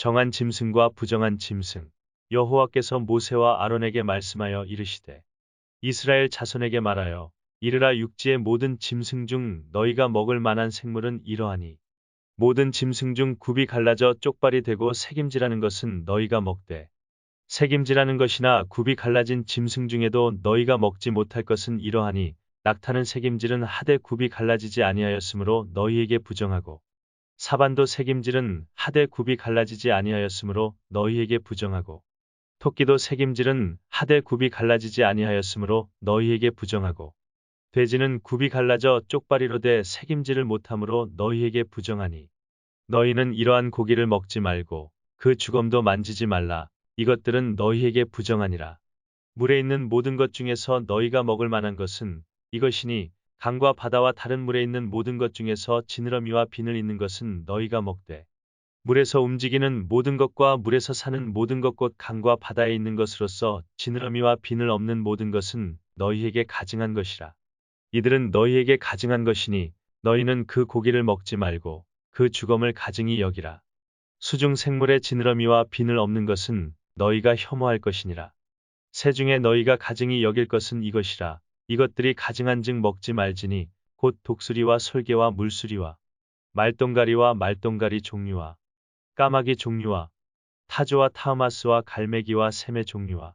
정한 짐승과 부정한 짐승. 여호와께서 모세와 아론에게 말씀하여 이르시되 이스라엘 자손에게 말하여 이르라 육지의 모든 짐승 중 너희가 먹을 만한 생물은 이러하니 모든 짐승 중 굽이 갈라져 쪽발이 되고 새김질하는 것은 너희가 먹되 새김질하는 것이나 굽이 갈라진 짐승 중에도 너희가 먹지 못할 것은 이러하니 낙타는 새김질은 하되 굽이 갈라지지 아니하였으므로 너희에게 부정하고 사반도 새김질은 하되 굽이 갈라지지 아니하였으므로 너희에게 부정하고 토끼도 새김질은 하되 굽이 갈라지지 아니하였으므로 너희에게 부정하고 돼지는 굽이 갈라져 쪽발이로 돼 새김질을 못하므로 너희에게 부정하니 너희는 이러한 고기를 먹지 말고 그 주검도 만지지 말라. 이것들은 너희에게 부정하니라. 물에 있는 모든 것 중에서 너희가 먹을 만한 것은 이것이니 강과 바다와 다른 물에 있는 모든 것 중에서 지느러미와 비늘 있는 것은 너희가 먹되 물에서 움직이는 모든 것과 물에서 사는 모든 것 곧 강과 바다에 있는 것으로서 지느러미와 비늘 없는 모든 것은 너희에게 가증한 것이라. 이들은 너희에게 가증한 것이니 너희는 그 고기를 먹지 말고 그 주검을 가증히 여기라. 수중 생물의 지느러미와 비늘 없는 것은 너희가 혐오할 것이니라. 새 중에 너희가 가증히 여길 것은 이것이라. 이것들이 가증한즉 먹지 말지니 곧 독수리와 솔개와 물수리와 말똥가리와 말똥가리 종류와 까마귀 종류와 타조와 타흐마스와 갈매기와 샘의 종류와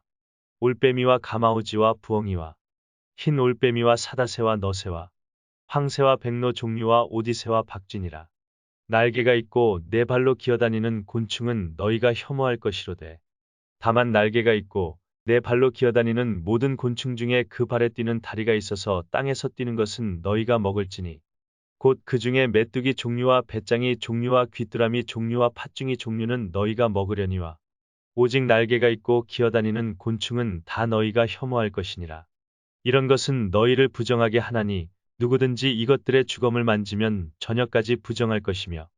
올빼미와 가마우지와 부엉이와 흰 올빼미와 사다새와 너새와 황새와 백로 종류와 오디새와 박쥐니라. 날개가 있고 네 발로 기어다니는 곤충은 너희가 혐오할 것이로되 다만 날개가 있고 네 발로 기어다니는 모든 곤충 중에 그 발에 뛰는 다리가 있어서 땅에서 뛰는 것은 너희가 먹을지니 곧 그 중에 메뚜기 종류와 배짱이 종류와 귀뚜라미 종류와 팥중이 종류는 너희가 먹으려니와 오직 날개가 있고 기어다니는 곤충은 다 너희가 혐오할 것이니라. 이런 것은 너희를 부정하게 하나니 누구든지 이것들의 주검을 만지면 저녁까지 부정할 것이며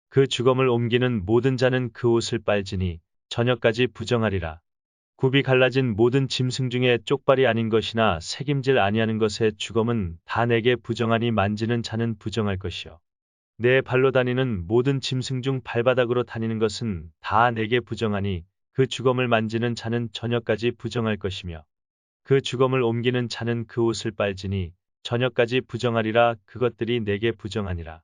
그 주검을 옮기는 모든 자는 그 옷을 빨지니 저녁까지 부정하리라. 굽이 갈라진 모든 짐승 중에 쪽발이 아닌 것이나 새김질 아니하는 것의 주검은 다 내게 부정하니 만지는 자는 부정할 것이요. 내 발로 다니는 모든 짐승 중 발바닥으로 다니는 것은 다 내게 부정하니 그 주검을 만지는 자는 저녁까지 부정할 것이며 그 주검을 옮기는 자는 그 옷을 빨지니 저녁까지 부정하리라. 그것들이 내게 부정하니라.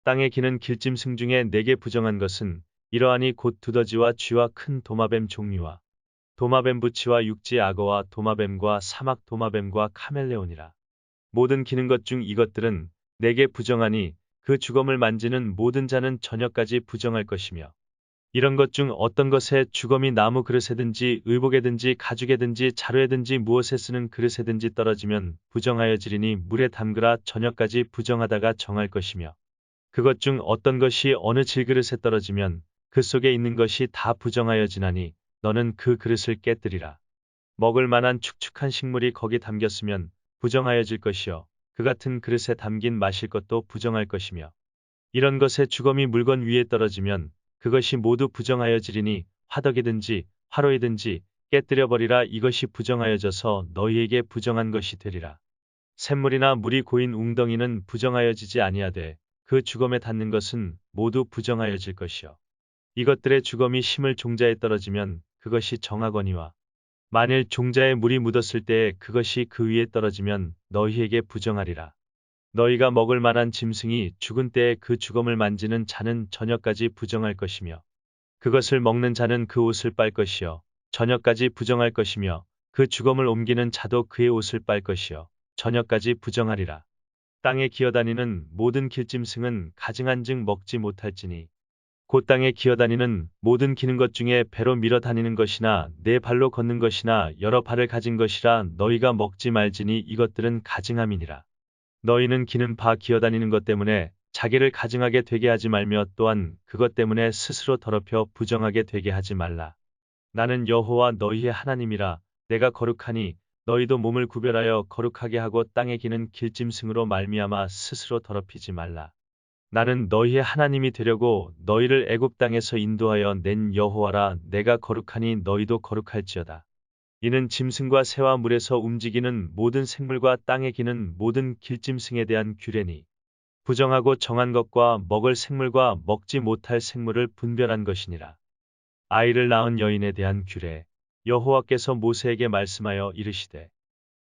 땅에 기는 길짐승 중에 내게 부정한 것은 이러하니 곧 두더지와 쥐와 큰 도마뱀 종류와 도마뱀 부치와 육지 악어와 도마뱀과 사막 도마뱀과 카멜레온이라. 모든 기는 것 중 이것들은 내게 부정하니 그 주검을 만지는 모든 자는 저녁까지 부정할 것이며 이런 것 중 어떤 것에 주검이 나무 그릇에든지 의복에든지 가죽에든지 자루에든지 무엇에 쓰는 그릇에든지 떨어지면 부정하여지리니 물에 담그라. 저녁까지 부정하다가 정할 것이며 그것 중 어떤 것이 어느 질그릇에 떨어지면 그 속에 있는 것이 다 부정하여지나니 너는 그 그릇을 깨뜨리라. 먹을 만한 축축한 식물이 거기 담겼으면 부정하여질 것이요 그 같은 그릇에 담긴 마실 것도 부정할 것이며 이런 것에 주검이 물건 위에 떨어지면 그것이 모두 부정하여지리니 화덕이든지 화로이든지 깨뜨려 버리라. 이것이 부정하여져서 너희에게 부정한 것이 되리라. 샘물이나 물이 고인 웅덩이는 부정하여지지 아니하되 그 주검에 닿는 것은 모두 부정하여질 것이요 이것들의 주검이 심을 종자에 떨어지면 그것이 정하거니와 만일 종자에 물이 묻었을 때에 그것이 그 위에 떨어지면 너희에게 부정하리라. 너희가 먹을 만한 짐승이 죽은 때에 그 주검을 만지는 자는 저녁까지 부정할 것이며 그것을 먹는 자는 그 옷을 빨 것이요 저녁까지 부정할 것이며 그 주검을 옮기는 자도 그의 옷을 빨 것이요 저녁까지 부정하리라. 땅에 기어다니는 모든 길짐승은 가증한즉 먹지 못할지니 곧 땅에 기어다니는 모든 기는 것 중에 배로 밀어 다니는 것이나 네 발로 걷는 것이나 여러 발을 가진 것이라 너희가 먹지 말지니 이것들은 가증함이니라. 너희는 기는 바 기어다니는 것 때문에 자기를 가증하게 되게 하지 말며 또한 그것 때문에 스스로 더럽혀 부정하게 되게 하지 말라. 나는 여호와 너희의 하나님이라. 내가 거룩하니 너희도 몸을 구별하여 거룩하게 하고 땅에 기는 길짐승으로 말미암아 스스로 더럽히지 말라. 나는 너희의 하나님이 되려고 너희를 애굽 땅에서 인도하여 낸 여호와라. 내가 거룩하니 너희도 거룩할지어다. 이는 짐승과 새와 물에서 움직이는 모든 생물과 땅에 기는 모든 길짐승에 대한 규례니 부정하고 정한 것과 먹을 생물과 먹지 못할 생물을 분별한 것이니라. 아이를 낳은 여인에 대한 규례. 여호와께서 모세에게 말씀하여 이르시되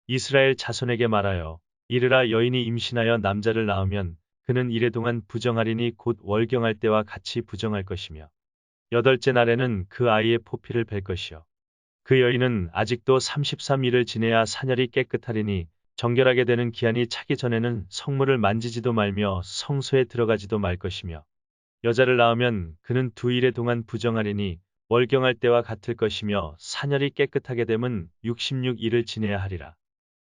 이스라엘 자손에게 말하여 이르라 여인이 임신하여 남자를 낳으면 그는 이래 동안 부정하리니 곧 월경할 때와 같이 부정할 것이며 여덟째 날에는 그 아이의 포피를 벨 것이요 그 여인은 아직도 33일을 지내야 사녀리 깨끗하리니 정결하게 되는 기한이 차기 전에는 성물을 만지지도 말며 성소에 들어가지도 말 것이며 여자를 낳으면 그는 2일에 동안 부정하리니 월경할 때와 같을 것이며 사녀리 깨끗하게 됨은 66일을 지내야 하리라.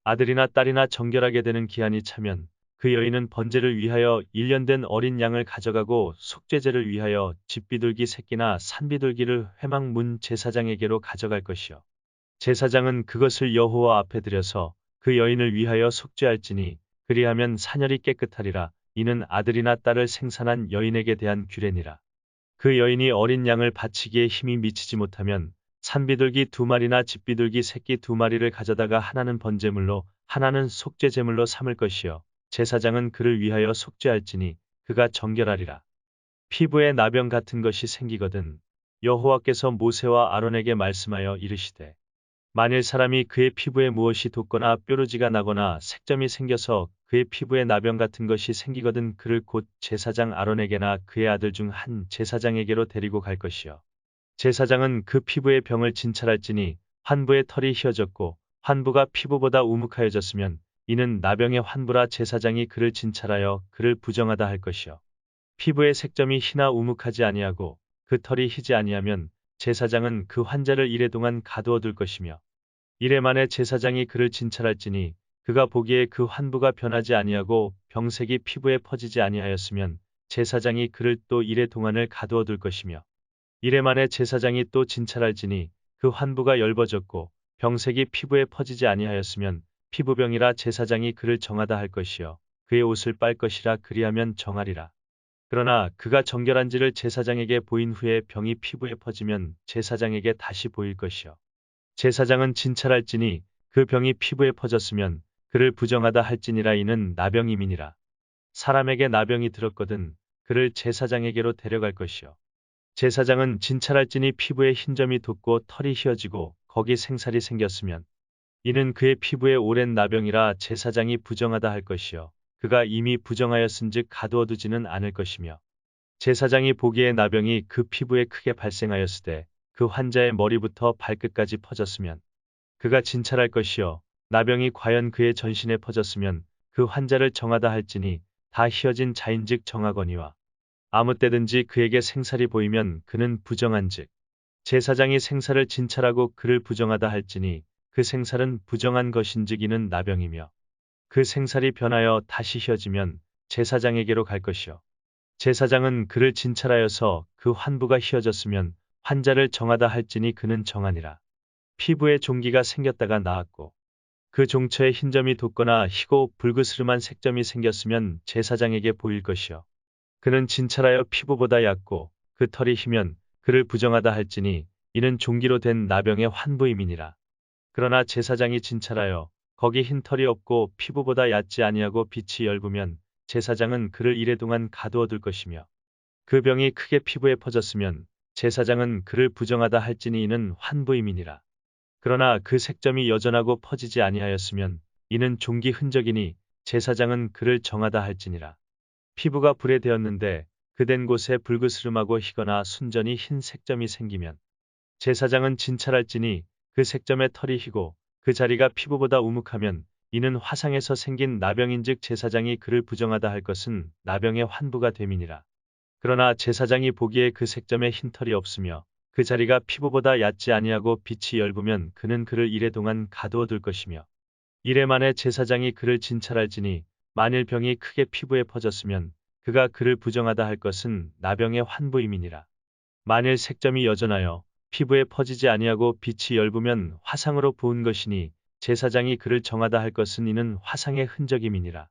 아들이나 딸이나 정결하게 되는 기한이 차면 그 여인은 번제를 위하여 1년 된 어린 양을 가져가고 속죄제를 위하여 집비둘기 새끼나 산비둘기를 회막문 제사장에게로 가져갈 것이요 제사장은 그것을 여호와 앞에 들여서 그 여인을 위하여 속죄할지니 그리하면 사녀리 깨끗하리라. 이는 아들이나 딸을 생산한 여인에게 대한 규례니라. 그 여인이 어린 양을 바치기에 힘이 미치지 못하면 산비둘기 2마리나 집비둘기 새끼 2마리를 가져다가 하나는 번제물로 하나는 속죄제물로 삼을 것이요 제사장은 그를 위하여 속죄할지니 그가 정결하리라. 피부에 나병 같은 것이 생기거든 여호와께서 모세와 아론에게 말씀하여 이르시되 만일 사람이 그의 피부에 무엇이 돋거나 뾰루지가 나거나 색점이 생겨서 그의 피부에 나병 같은 것이 생기거든 그를 곧 제사장 아론에게나 그의 아들 중 한 제사장에게로 데리고 갈 것이요 제사장은 그 피부의 병을 진찰할지니 환부의 털이 휘어졌고 환부가 피부보다 우묵하여졌으면 이는 나병의 환부라 제사장이 그를 진찰하여 그를 부정하다 할 것이요 피부의 색점이 희나 우묵하지 아니하고 그 털이 희지 아니하면 제사장은 그 환자를 이래 동안 가두어 둘 것이며 이래 만에 제사장이 그를 진찰할지니 그가 보기에 그 환부가 변하지 아니하고 병색이 피부에 퍼지지 아니하였으면 제사장이 그를 또 이래 동안을 가두어 둘 것이며 이래 만에 제사장이 또 진찰할지니 그 환부가 엷어졌고 병색이 피부에 퍼지지 아니하였으면 피부병이라 제사장이 그를 정하다 할 것이요 그의 옷을 빨 것이라 그리하면 정하리라. 그러나 그가 정결한지를 제사장에게 보인 후에 병이 피부에 퍼지면 제사장에게 다시 보일 것이요 제사장은 진찰할지니 그 병이 피부에 퍼졌으면 그를 부정하다 할지니라. 이는 나병임이니라. 사람에게 나병이 들었거든 그를 제사장에게로 데려갈 것이요 제사장은 진찰할지니 피부에 흰점이 돋고 털이 휘어지고 거기 생살이 생겼으면 이는 그의 피부에 오랜 나병이라 제사장이 부정하다 할 것이요 그가 이미 부정하였은즉 가두어 두지는 않을 것이며 제사장이 보기에 나병이 그 피부에 크게 발생하였으되 그 환자의 머리부터 발끝까지 퍼졌으면 그가 진찰할 것이요 나병이 과연 그의 전신에 퍼졌으면 그 환자를 정하다 할지니 다 휘어진 자인즉 정하거니와 아무 때든지 그에게 생살이 보이면 그는 부정한즉 제사장이 생살을 진찰하고 그를 부정하다 할지니 그 생살은 부정한 것인즉 이는 나병이며 그 생살이 변하여 다시 휘어지면 제사장에게로 갈 것이요 제사장은 그를 진찰하여서 그 환부가 휘어졌으면 환자를 정하다 할지니 그는 정하니라. 피부에 종기가 생겼다가 나았고 그 종처에 흰점이 돋거나 희고 불그스름한 색점이 생겼으면 제사장에게 보일 것이요 그는 진찰하여 피부보다 얕고 그 털이 희면 그를 부정하다 할지니 이는 종기로 된 나병의 환부임이니라. 그러나 제사장이 진찰하여 거기 흰 털이 없고 피부보다 얕지 아니하고 빛이 엷으면 제사장은 그를 이래 동안 가두어 둘 것이며 그 병이 크게 피부에 퍼졌으면 제사장은 그를 부정하다 할지니 이는 환부임이니라. 그러나 그 색점이 여전하고 퍼지지 아니하였으면 이는 종기 흔적이니 제사장은 그를 정하다 할지니라. 피부가 불에 되었는데 그된 곳에 불그스름하고 희거나 순전히 흰 색점이 생기면 제사장은 진찰할지니 그 색점에 털이 희고 그 자리가 피부보다 우묵하면 이는 화상에서 생긴 나병인즉 제사장이 그를 부정하다 할 것은 나병의 환부가 됨이니라. 그러나 제사장이 보기에 그 색점에 흰 털이 없으며 그 자리가 피부보다 얕지 아니하고 빛이 엷으면 그는 그를 이래 동안 가두어 둘 것이며 이래 만에 제사장이 그를 진찰할지니 만일 병이 크게 피부에 퍼졌으면 그가 그를 부정하다 할 것은 나병의 환부임이니라. 만일 색점이 여전하여 피부에 퍼지지 아니하고 빛이 엷으면 화상으로 부은 것이니 제사장이 그를 정하다 할 것은 이는 화상의 흔적임이니라.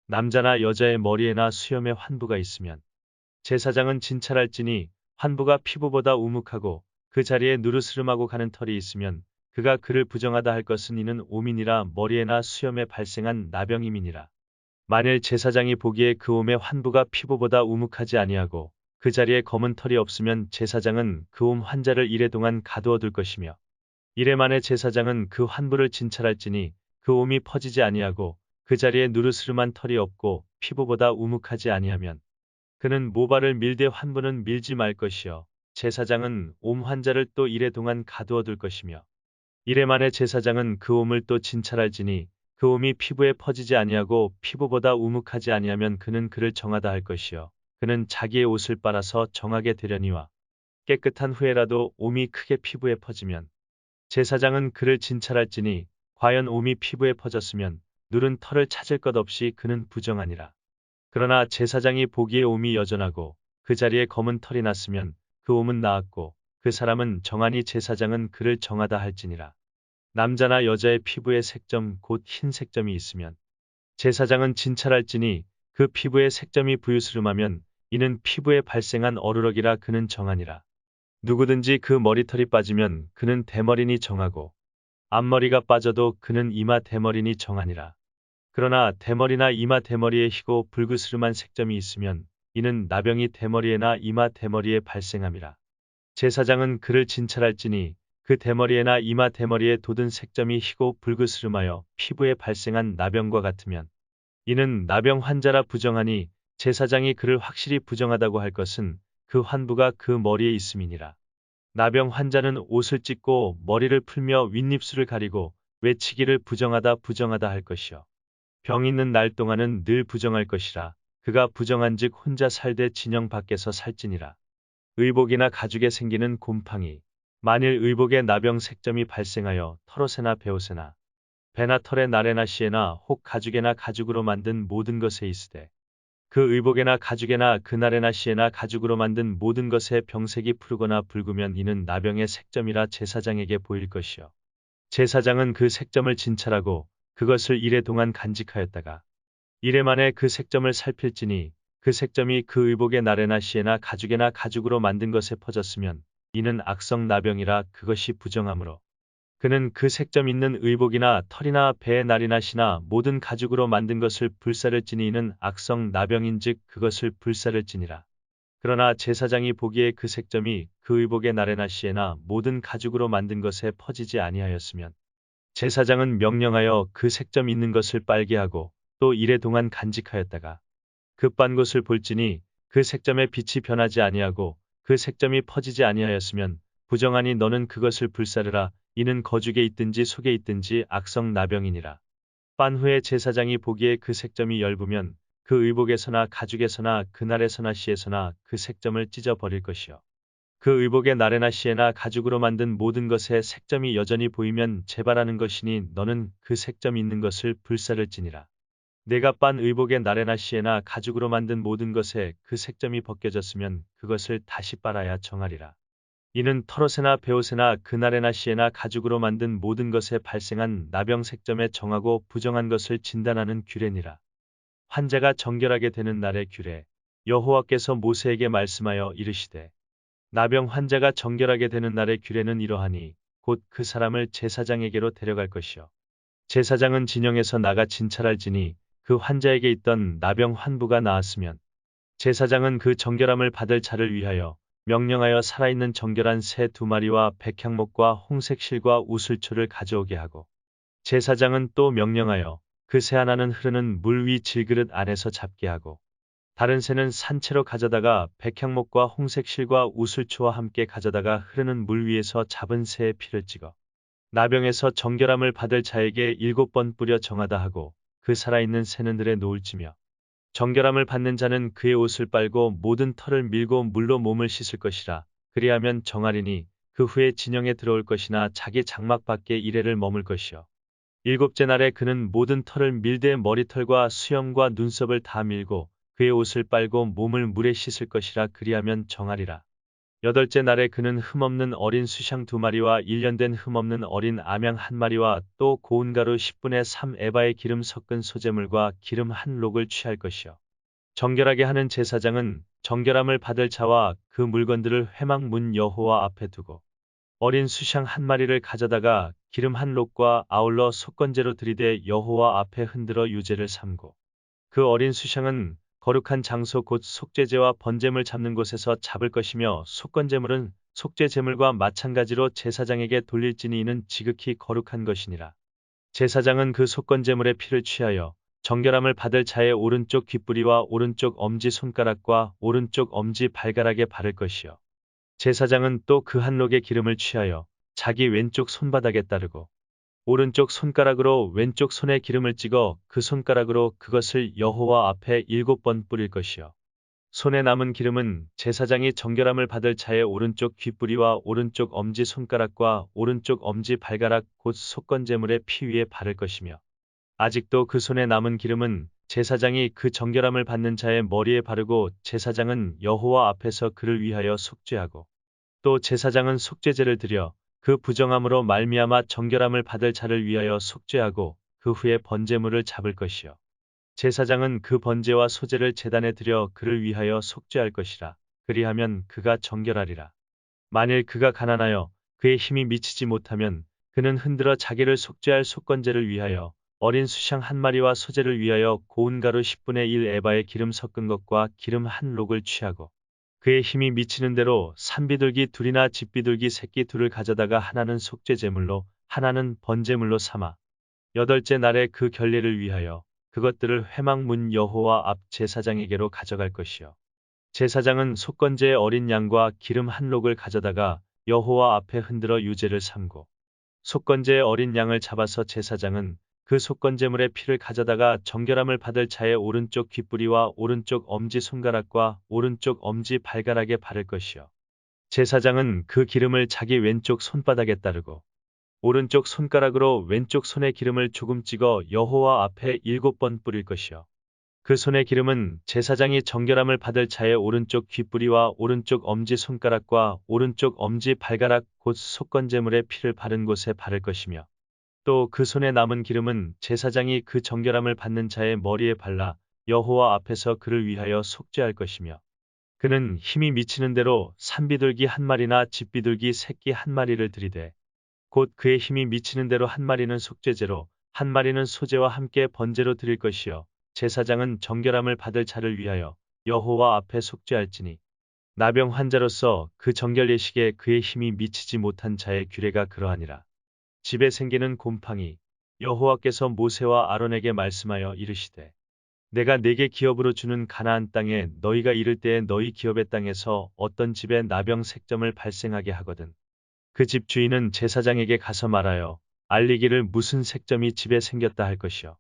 남자나 여자의 머리에나 수염에 환부가 있으면 제사장은 진찰할지니 환부가 피부보다 우묵하고 그 자리에 누르스름하고 가는 털이 있으면 그가 그를 부정하다 할 것은 이는 오민이라 머리에나 수염에 발생한 나병임이니라. 만일 제사장이 보기에 그 옴의 환부가 피부보다 우묵하지 아니하고 그 자리에 검은 털이 없으면 제사장은 그 옴 환자를 이래 동안 가두어 둘 것이며 이래 만에 제사장은 그 환부를 진찰할지니 그 옴이 퍼지지 아니하고 그 자리에 누르스름한 털이 없고 피부보다 우묵하지 아니하면 그는 모발을 밀되 환부는 밀지 말 것이요 제사장은 옴 환자를 또 이래 동안 가두어 둘 것이며 이래 만에 제사장은 그 옴을 또 진찰할지니 그 옴이 피부에 퍼지지 아니하고 피부보다 우묵하지 아니하면 그는 그를 정하다 할 것이요 그는 자기의 옷을 빨아서 정하게 되려니와 깨끗한 후에라도 옴이 크게 피부에 퍼지면 제사장은 그를 진찰할지니 과연 옴이 피부에 퍼졌으면 누른 털을 찾을 것 없이 그는 부정하니라. 그러나 제사장이 보기에 옴이 여전하고 그 자리에 검은 털이 났으면 그 옴은 나았고 그 사람은 정하니 제사장은 그를 정하다 할지니라. 남자나 여자의 피부에 색점 곧 흰 색점이 있으면 제사장은 진찰할지니 그 피부에 색점이 부유스름하면 이는 피부에 발생한 어루럭이라 그는 정하니라. 누구든지 그 머리털이 빠지면 그는 대머리니 정하고 앞머리가 빠져도 그는 이마 대머리니 정하니라. 그러나 대머리나 이마 대머리에 희고 붉으스름한 색점이 있으면 이는 나병이 대머리에나 이마 대머리에 발생함이라. 제사장은 그를 진찰할지니 그 대머리에나 이마 대머리에 돋은 색점이 희고 붉으스름하여 피부에 발생한 나병과 같으면 이는 나병 환자라 부정하니 제사장이 그를 확실히 부정하다고 할 것은 그 환부가 그 머리에 있음이니라. 나병 환자는 옷을 찢고 머리를 풀며 윗입술을 가리고 외치기를 부정하다 부정하다 할 것이요. 병 있는 날 동안은 늘 부정할 것이라. 그가 부정한즉 혼자 살되 진영 밖에서 살지니라. 의복이나 가죽에 생기는 곰팡이. 만일 의복에 나병 색점이 발생하여 털옷에나 베옷에나 배나 털에 나래나 씨에나 혹 가죽에나 가죽으로 만든 모든 것에 있으되 그 의복에나 가죽에나 그 나래나 씨에나 가죽으로 만든 모든 것에 병색이 푸르거나 붉으면 이는 나병의 색점이라 제사장에게 보일 것이요. 제사장은 그 색점을 진찰하고 그것을 이래 동안 간직하였다가 이래 만에 그 색점을 살필지니 그 색점이 그 의복의 나래나 씨에나 가죽에나 가죽으로 만든 것에 퍼졌으면 이는 악성 나병이라 그것이 부정하므로 그는 그 색점 있는 의복이나 털이나 배의 날이나 씨나 모든 가죽으로 만든 것을 불사를지니 이는 악성 나병인즉 그것을 불사를지니라. 그러나 제사장이 보기에 그 색점이 그 의복의 나래나 씨에나 모든 가죽으로 만든 것에 퍼지지 아니하였으면 제사장은 명령하여 그 색점 있는 것을 빨게 하고 또 이래 동안 간직하였다가 급반 곳을 볼지니 그 색점의 빛이 변하지 아니하고 그 색점이 퍼지지 아니하였으면 부정하니 너는 그것을 불사르라. 이는 거죽에 있든지 속에 있든지 악성 나병이니라. 빤 후에 제사장이 보기에 그 색점이 엷으면 그 의복에서나 가죽에서나 그날에서나 씨에서나 그 색점을 찢어 버릴 것이요. 그 의복의 나래나 씨에나 가죽으로 만든 모든 것에 색점이 여전히 보이면 재발하는 것이니 너는 그 색점 있는 것을 불사를지니라. 내가 빤 의복의 나래나 씨에나 가죽으로 만든 모든 것에 그 색점이 벗겨졌으면 그것을 다시 빨아야 정하리라. 이는 털옷에나 베옷에나 그날에나 씨에나 가죽으로 만든 모든 것에 발생한 나병 색점에 정하고 부정한 것을 진단하는 규례니라. 환자가 정결하게 되는 날의 규례. 여호와께서 모세에게 말씀하여 이르시되 나병 환자가 정결하게 되는 날의 규례는 이러하니 곧 그 사람을 제사장에게로 데려갈 것이요. 제사장은 진영에서 나가 진찰할지니 그 환자에게 있던 나병 환부가 나았으면 제사장은 그 정결함을 받을 자를 위하여 명령하여 살아있는 정결한 새 2마리와 백향목과 홍색 실과 우슬초를 가져오게 하고 제사장은 또 명령하여 그 새 하나는 흐르는 물 위 질그릇 안에서 잡게 하고 다른 새는 산채로 가져다가 백향목과 홍색 실과 우슬초와 함께 가져다가 흐르는 물 위에서 잡은 새의 피를 찍어 나병에서 정결함을 받을 자에게 7번 뿌려 정하다 하고 그 살아있는 새는 들에 놓을지며 정결함을 받는 자는 그의 옷을 빨고 모든 털을 밀고 물로 몸을 씻을 것이라. 그리하면 정하리니 그 후에 진영에 들어올 것이나 자기 장막 밖에 이래를 머물 것이요. 7째 날에 그는 모든 털을 밀되 머리털과 수염과 눈썹을 다 밀고 그의 옷을 빨고 몸을 물에 씻을 것이라. 그리하면 정하리라. 8째 날에 그는 흠없는 어린 수샹 2마리와 1년 된 흠없는 어린 암양 1마리와 또 고운 가루 10분의 3 에바의 기름 섞은 소재물과 기름 1록을 취할 것이요. 정결하게 하는 제사장은 정결함을 받을 자와 그 물건들을 회막 문 여호와 앞에 두고 어린 수샹 1마리를 가져다가 기름 1록과 아울러 속건제로 들이대 여호와 앞에 흔들어 유제를 삼고 그 어린 수샹은 거룩한 장소 곧 속죄제와 번제물 잡는 곳에서 잡을 것이며 속건제물은 속죄제물과 마찬가지로 제사장에게 돌릴지니 이는 지극히 거룩한 것이니라. 제사장은 그 속건제물의 피를 취하여 정결함을 받을 자의 오른쪽 귓부리와 오른쪽 엄지 손가락과 오른쪽 엄지 발가락에 바를 것이요. 제사장은 또 그 한록의 기름을 취하여 자기 왼쪽 손바닥에 따르고 오른쪽 손가락으로 왼쪽 손에 기름을 찍어 그 손가락으로 그것을 여호와 앞에 7번 뿌릴 것이요. 손에 남은 기름은 제사장이 정결함을 받을 자의 오른쪽 귓부리와 오른쪽 엄지 손가락과 오른쪽 엄지 발가락 곧 속건제물의 피 위에 바를 것이며 아직도 그 손에 남은 기름은 제사장이 그 정결함을 받는 자의 머리에 바르고 제사장은 여호와 앞에서 그를 위하여 속죄하고 또 제사장은 속죄제를 드려 그 부정함으로 말미암아 정결함을 받을 자를 위하여 속죄하고 그 후에 번제물을 잡을 것이요. 제사장은 그 번제와 소제를 제단에 드려 그를 위하여 속죄할 것이라. 그리하면 그가 정결하리라. 만일 그가 가난하여 그의 힘이 미치지 못하면 그는 흔들어 자기를 속죄할 속건제를 위하여 어린 수샹 한 마리와 소제를 위하여 고운 가루 10분의 1 에바의 기름 섞은 것과 기름 한 록을 취하고 그의 힘이 미치는 대로 산비둘기 둘이나 집비둘기 새끼 둘을 가져다가 하나는 속죄제물로 하나는 번제물로 삼아 여덟째 날에 그 결례를 위하여 그것들을 회막문 여호와 앞 제사장에게로 가져갈 것이요. 제사장은 속건제의 어린 양과 기름 한 록을 가져다가 여호와 앞에 흔들어 유제를 삼고 속건제의 어린 양을 잡아서 제사장은 그 속건제물의 피를 가져다가 정결함을 받을 자의 오른쪽 귓부리와 오른쪽 엄지 손가락과 오른쪽 엄지 발가락에 바를 것이요. 제사장은 그 기름을 자기 왼쪽 손바닥에 따르고 오른쪽 손가락으로 왼쪽 손에 기름을 조금 찍어 여호와 앞에 7번 뿌릴 것이요. 그 손의 기름은 제사장이 정결함을 받을 자의 오른쪽 귓부리와 오른쪽 엄지 손가락과 오른쪽 엄지 발가락 곧 속건제물의 피를 바른 곳에 바를 것이며 또 그 손에 남은 기름은 제사장이 그 정결함을 받는 자의 머리에 발라 여호와 앞에서 그를 위하여 속죄할 것이며 그는 힘이 미치는 대로 산비둘기 한 마리나 집비둘기 새끼 한 마리를 들이되 곧 그의 힘이 미치는 대로 한 마리는 속죄제로 한 마리는 소제와 함께 번제로 드릴 것이요 제사장은 정결함을 받을 자를 위하여 여호와 앞에 속죄할지니 나병 환자로서 그 정결 예식에 그의 힘이 미치지 못한 자의 규례가 그러하니라. 집에 생기는 곰팡이 여호와께서 모세와 아론에게 말씀하여 이르시되 내가 네게 기업으로 주는 가나안 땅에 너희가 이를 때에 너희 기업의 땅에서 어떤 집에 나병 색점을 발생하게 하거든 그 집 주인은 제사장에게 가서 말하여 알리기를 무슨 색점이 집에 생겼다 할 것이요.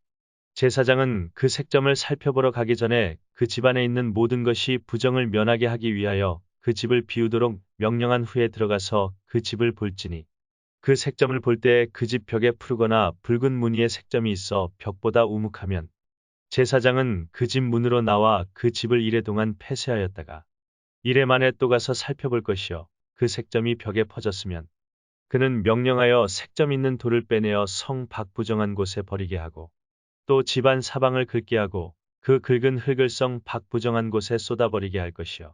제사장은 그 색점을 살펴보러 가기 전에 그 집안에 있는 모든 것이 부정을 면하게 하기 위하여 그 집을 비우도록 명령한 후에 들어가서 그 집을 볼지니 그 색점을 볼 때 그 집 벽에 푸르거나 붉은 무늬의 색점이 있어 벽보다 우묵하면 제사장은 그 집 문으로 나와 그 집을 이래 동안 폐쇄하였다가 이래 만에 또 가서 살펴볼 것이요. 그 색점이 벽에 퍼졌으면 그는 명령하여 색점 있는 돌을 빼내어 성 밖 부정한 곳에 버리게 하고 또 집안 사방을 긁게 하고 그 긁은 흙을 성 밖 부정한 곳에 쏟아버리게 할 것이요.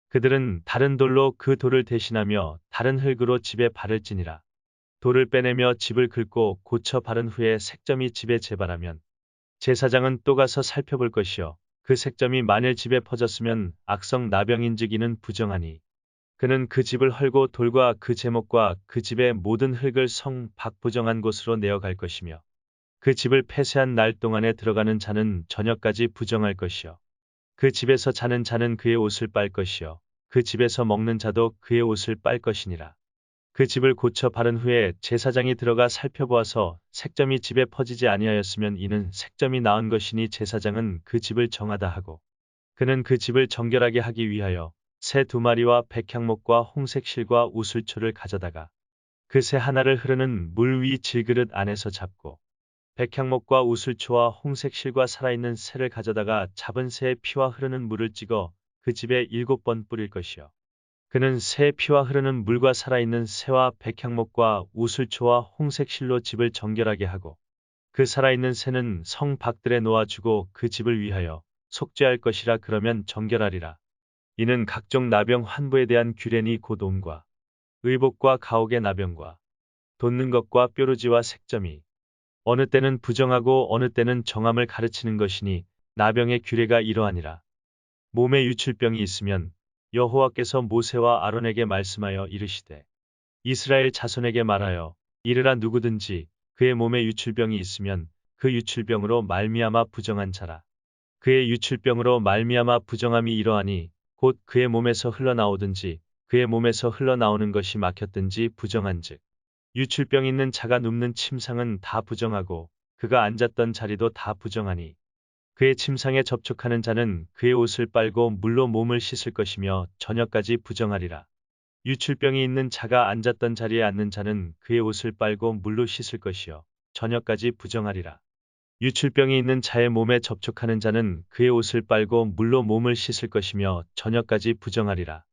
그들은 다른 돌로 그 돌을 대신하며 다른 흙으로 집에 바를지니라. 돌을 빼내며 집을 긁고 고쳐 바른 후에 색점이 집에 재발하면 제사장은 또 가서 살펴볼 것이요. 그 색점이 만일 집에 퍼졌으면 악성 나병인즉 이는 부정하니 그는 그 집을 헐고 돌과 그 제목과 그 집의 모든 흙을 성 밖 부정한 곳으로 내어갈 것이며 그 집을 폐쇄한 날 동안에 들어가는 자는 저녁까지 부정할 것이요. 그 집에서 자는 자는 그의 옷을 빨 것이요. 그 집에서 먹는 자도 그의 옷을 빨 것이니라. 그 집을 고쳐 바른 후에 제사장이 들어가 살펴보아서 색점이 집에 퍼지지 아니하였으면 이는 색점이 나은 것이니 제사장은 그 집을 정하다 하고 그는 그 집을 정결하게 하기 위하여 새 2마리와 백향목과 홍색실과 우슬초를 가져다가 그 새 하나를 흐르는 물 위 질그릇 안에서 잡고 백향목과 우슬초와 홍색실과 살아있는 새를 가져다가 잡은 새의 피와 흐르는 물을 찍어 그 집에 7번 뿌릴 것이요. 그는 새의 피와 흐르는 물과 살아있는 새와 백향목과 우슬초와 홍색실로 집을 정결하게 하고 그 살아있는 새는 성 밖들에 놓아주고 그 집을 위하여 속죄할 것이라 그러면 정결하리라. 이는 각종 나병 환부에 대한 규례니 곧 옴과 의복과 가옥의 나병과 돋는 것과 뾰루지와 색점이 어느 때는 부정하고 어느 때는 정함을 가르치는 것이니 나병의 규례가 이러하니라. 몸에 유출병이 있으면 여호와께서 모세와 아론에게 말씀하여 이르시되 이스라엘 자손에게 말하여 이르라 누구든지 그의 몸에 유출병이 있으면 그 유출병으로 말미암아 부정한 자라. 그의 유출병으로 말미암아 부정함이 이러하니 곧 그의 몸에서 흘러나오든지 그의 몸에서 흘러나오는 것이 막혔든지 부정한즉 유출병 있는 자가 눕는 침상은 다 부정하고 그가 앉았던 자리도 다 부정하니 그의 침상에 접촉하는 자는 그의 옷을 빨고 물로 몸을 씻을 것이며 저녁까지 부정하리라. 유출병이 있는 자가 앉았던 자리에 앉는 자는 그의 옷을 빨고 물로 씻을 것이요 저녁까지 부정하리라. 유출병이 있는 자의 몸에 접촉하는 자는 그의 옷을 빨고 물로 몸을 씻을 것이며 저녁까지 부정하리라.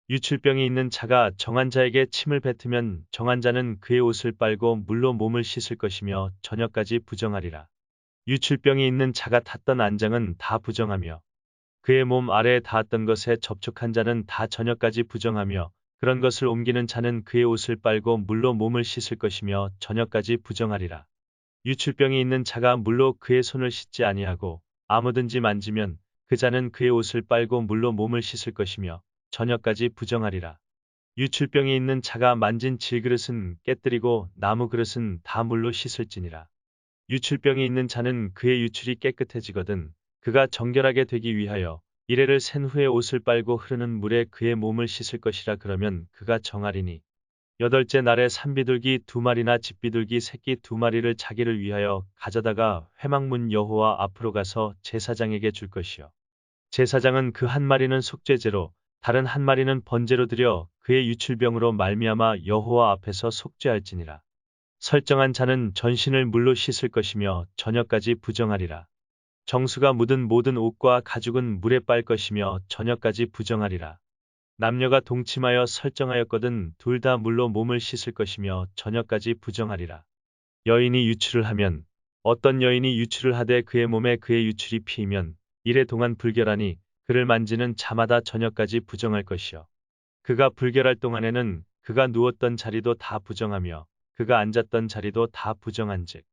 유출병이 있는 자가 정한 자에게 침을 뱉으면 정한 자는 그의 옷을 빨고 물로 몸을 씻을 것이며 저녁까지 부정하리라. 유출병이 있는 자가 탔던 안장은 다 부정하며 그의 몸 아래에 닿았던 것에 접촉한 자는 다 저녁까지 부정하며 그런 것을 옮기는 자는 그의 옷을 빨고 물로 몸을 씻을 것이며 저녁까지 부정하리라. 유출병이 있는 자가 물로 그의 손을 씻지 아니하고 아무든지 만지면 그 자는 그의 옷을 빨고 물로 몸을 씻을 것이며 저녁까지 부정하리라. 유출병이 있는 자가 만진 질그릇은 깨뜨리고 나무 그릇은 다 물로 씻을지니라. 유출병이 있는 자는 그의 유출이 깨끗해지거든 그가 정결하게 되기 위하여 이레를 센 후에 옷을 빨고 흐르는 물에 그의 몸을 씻을 것이라. 그러면 그가 정하리니 여덟째 날에 산비둘기 2마리나 집비둘기 새끼 2마리를 자기를 위하여 가져다가 회막문 여호와 앞으로 가서 제사장에게 줄 것이요 제사장은 그 한 마리는 속죄제로 다른 한 마리는 번제로 드려 그의 유출병으로 말미암아 여호와 앞에서 속죄할지니라. 설정한 자는 전신을 물로 씻을 것이며 저녁까지 부정하리라. 정수가 묻은 모든 옷과 가죽은 물에 빨 것이며 저녁까지 부정하리라. 남녀가 동침하여 설정하였거든 둘 다 물로 몸을 씻을 것이며 저녁까지 부정하리라. 여인이 유출을 하면 어떤 여인이 유출을 하되 그의 몸에 그의 유출이 피이면 이래 동안 불결하니 그를 만지는 자마다 저녁까지 부정할 것이요 그가 불결할 동안에는 그가 누웠던 자리도 다 부정하며 그가 앉았던 자리도 다 부정한즉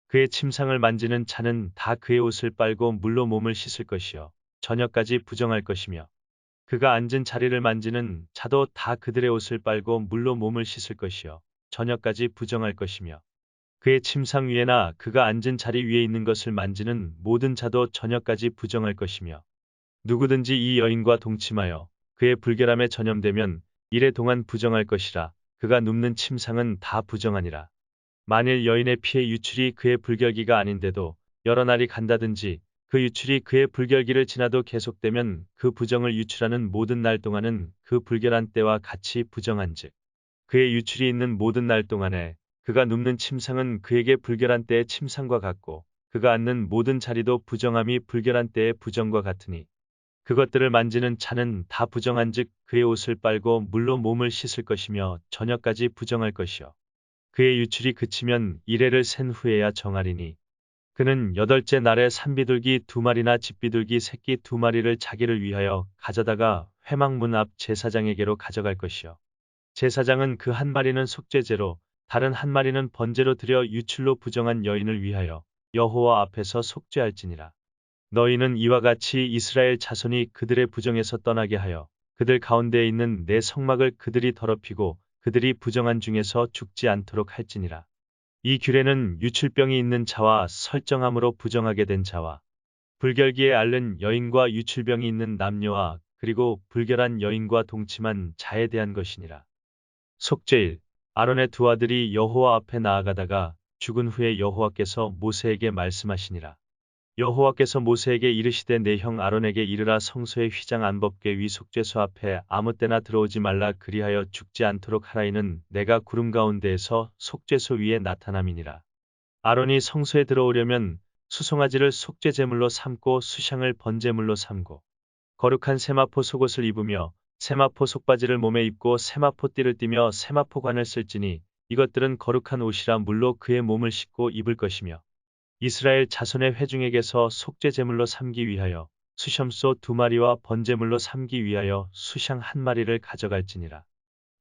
그의 침상을 만지는 자는 다 그의 옷을 빨고 물로 몸을 씻을 것이요 저녁까지 부정할 것이며 그가 앉은 자리를 만지는 자도 다 그들의 옷을 빨고 물로 몸을 씻을 것이요 저녁까지 부정할 것이며 그의 침상 위에나 그가 앉은 자리 위에 있는 것을 만지는 모든 자도 저녁까지 부정할 것이며 누구든지 이 여인과 동침하여 그의 불결함에 전염되면 이래 동안 부정할 것이라. 그가 눕는 침상은 다 부정하니라. 만일 여인의 피의 유출이 그의 불결기가 아닌데도 여러 날이 간다든지 그 유출이 그의 불결기를 지나도 계속되면 그 부정을 유출하는 모든 날 동안은 그 불결한 때와 같이 부정한즉 그의 유출이 있는 모든 날 동안에 그가 눕는 침상은 그에게 불결한 때의 침상과 같고 그가 앉는 모든 자리도 부정함이 불결한 때의 부정과 같으니 그것들을 만지는 자는 다 부정한즉 그의 옷을 빨고 물로 몸을 씻을 것이며 저녁까지 부정할 것이요 그의 유출이 그치면 이레를 센 후에야 정하리니 그는 여덟째 날에 산비둘기 2마리나 집비둘기 새끼 2마리를 자기를 위하여 가져다가 회막문 앞 제사장에게로 가져갈 것이요 제사장은 그 한 마리는 속죄제로 다른 한 마리는 번제로 드려 유출로 부정한 여인을 위하여 여호와 앞에서 속죄할지니라. 너희는 이와 같이 이스라엘 자손이 그들의 부정에서 떠나게 하여 그들 가운데에 있는 내 성막을 그들이 더럽히고 그들이 부정한 중에서 죽지 않도록 할지니라. 이 규례는 유출병이 있는 자와 설정함으로 부정하게 된 자와 불결기에 앓는 여인과 유출병이 있는 남녀와 그리고 불결한 여인과 동침한 자에 대한 것이니라. 속죄일 아론의 2 아들이 여호와 앞에 나아가다가 죽은 후에 여호와께서 모세에게 말씀하시니라. 여호와께서 모세에게 이르시되 내 형 아론에게 이르라 성소의 휘장 안법궤 위 속죄소 앞에 아무 때나 들어오지 말라 그리하여 죽지 않도록 하라이는 내가 구름 가운데에서 속죄소 위에 나타남이니라. 아론이 성소에 들어오려면 수송아지를 속죄제물로 삼고 수샹을 번제물로 삼고 거룩한 세마포 속옷을 입으며 세마포 속바지를 몸에 입고 세마포 띠를 띠며 세마포관을 쓸지니 이것들은 거룩한 옷이라 물로 그의 몸을 씻고 입을 것이며 이스라엘 자손의 회중에게서 속죄제물로 삼기 위하여 수염소 2마리와 번제물로 삼기 위하여 수샹 1마리를 가져갈지니라.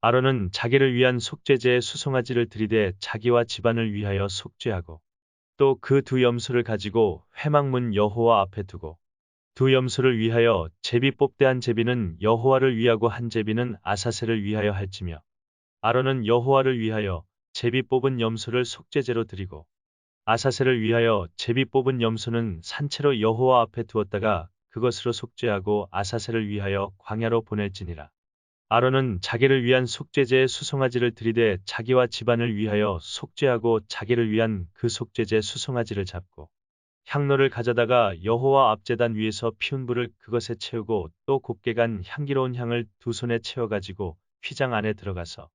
아론은 자기를 위한 속죄제의 수송아지를 들이되 자기와 집안을 위하여 속죄하고 또 그 2 염소를 가지고 회막문 여호와 앞에 두고 두 염소를 위하여 제비 뽑되 한 제비는 여호와를 위하고 한 제비는 아사셀을 위하여 할지며 아론은 여호와를 위하여 제비 뽑은 염소를 속죄제로 드리고 아사셀을 위하여 제비 뽑은 염소는 산채로 여호와 앞에 두었다가 그것으로 속죄하고 아사셀을 위하여 광야로 보낼지니라. 아론은 자기를 위한 속죄제의 수송아지를 드리되 자기와 집안을 위하여 속죄하고 자기를 위한 그 속죄제 수송아지를 잡고 향로를 가져다가 여호와 앞제단 위에서 피운 불을 그것에 채우고 또 곱게 간 향기로운 향을 두 손에 채워 가지고 휘장 안에 들어가서